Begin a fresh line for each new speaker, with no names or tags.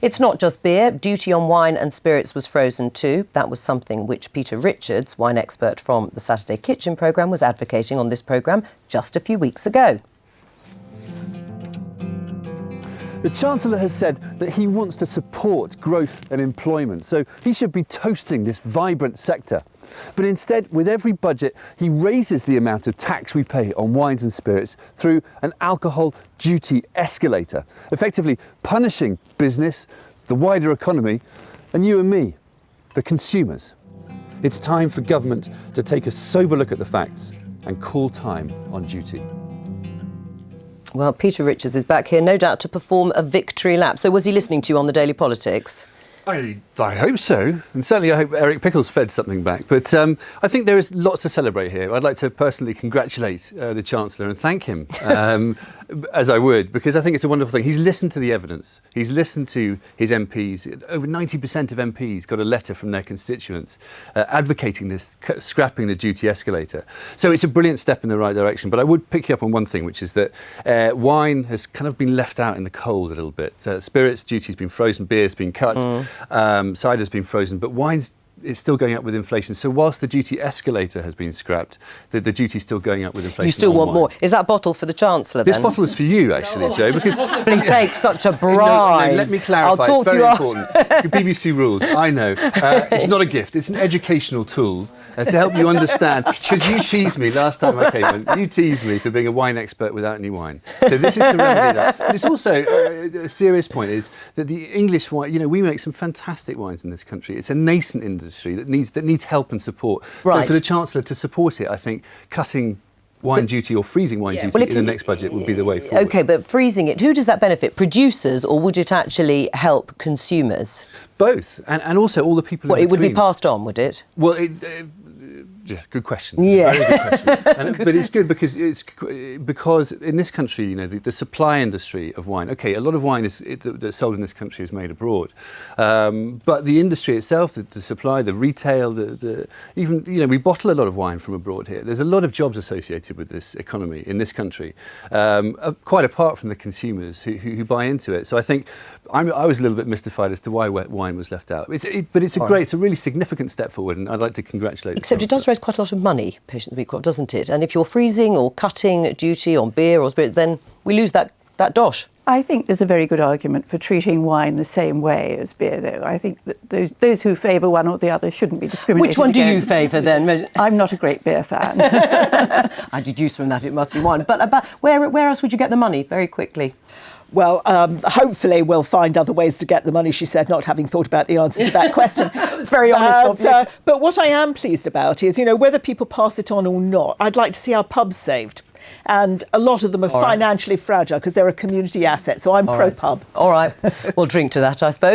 It's not just beer. Duty on wine and spirits was frozen too. That was something which Peter Richards, wine expert from the Saturday Kitchen programme, was advocating on this programme just a few weeks ago.
The Chancellor has said that he wants to support growth and employment, so he should be toasting this vibrant sector. But instead, with every budget, he raises the amount of tax we pay on wines and spirits through an alcohol duty escalator, effectively punishing business, the wider economy, and you and me, the consumers. It's time for government to take a sober look at the facts and call time on duty.
Well, Peter Richards is back here, no doubt to perform a victory lap. So was he listening to you on the Daily Politics?
I hope so, and certainly I hope Eric Pickles fed something back. But I think there is lots to celebrate here. I'd like to personally congratulate the Chancellor and thank him, as I would, because I think it's a wonderful thing. He's listened to the evidence. He's listened to his MPs. Over 90% of MPs got a letter from their constituents advocating this, scrapping the duty escalator. So it's a brilliant step in the right direction. But I would pick you up on one thing, which is that wine has kind of been left out in the cold a little bit. Spirits duty's been frozen, beer's been cut. Cider's been frozen, but wine's still going up with inflation. So whilst the duty escalator has been scrapped, the duty's still going up with inflation.
You still want
wine.
more. Is that bottle for the Chancellor, then?
This bottle is for you, actually, Jo, because...
But he takes such a bribe.
No, let me clarify.
I'll talk
it's very
to you
important. BBC rules, I know. It's not a gift. It's an educational tool to help you understand. Because you teased me last time I came in. You teased me for being a wine expert without any wine. So this is to remedy that. But it's also a serious point is that the English wine, you know, we make some fantastic wines in this country. It's a nascent industry that needs help and support.
Right.
So for the Chancellor to support it, I think cutting wine duty or freezing wine duty in the next budget would be the way forward.
OK, but freezing it, who does that benefit? Producers, or would it actually help consumers?
Both, and also all the people in
Well, it would
between.
be passed on, would it?
Well, yeah, good question.
Yeah.
Very good question. But it's good because in this country, you know, the supply industry of wine. Okay, a lot of wine that's sold in this country is made abroad, but the industry itself, the supply, the retail, even, you know, we bottle a lot of wine from abroad here. There's a lot of jobs associated with this economy in this country, quite apart from the consumers who buy into it. So I think I was a little bit mystified as to why wine was left out. But it's a really significant step forward, and I'd like to congratulate.
Except it does raise quite a lot of money, Patient Week, doesn't it? And if you're freezing or cutting duty on beer or spirit, then we lose that dosh.
I think there's a very good argument for treating wine the same way as beer, though. I think that those who favour one or the other shouldn't be discriminated
Which one do you
against.
favour, then?
I'm not a great beer fan.
I deduce from that it must be wine. But where else would you get the money, very quickly?
Well, hopefully we'll find other ways to get the money, she said, not having thought about the answer to that question.
It's very honest of you.
But what I am pleased about is, you know, whether people pass it on or not, I'd like to see our pubs saved. And a lot of them are financially fragile because they're a community asset. So I'm pro-pub.
All right. We'll drink to that, I suppose.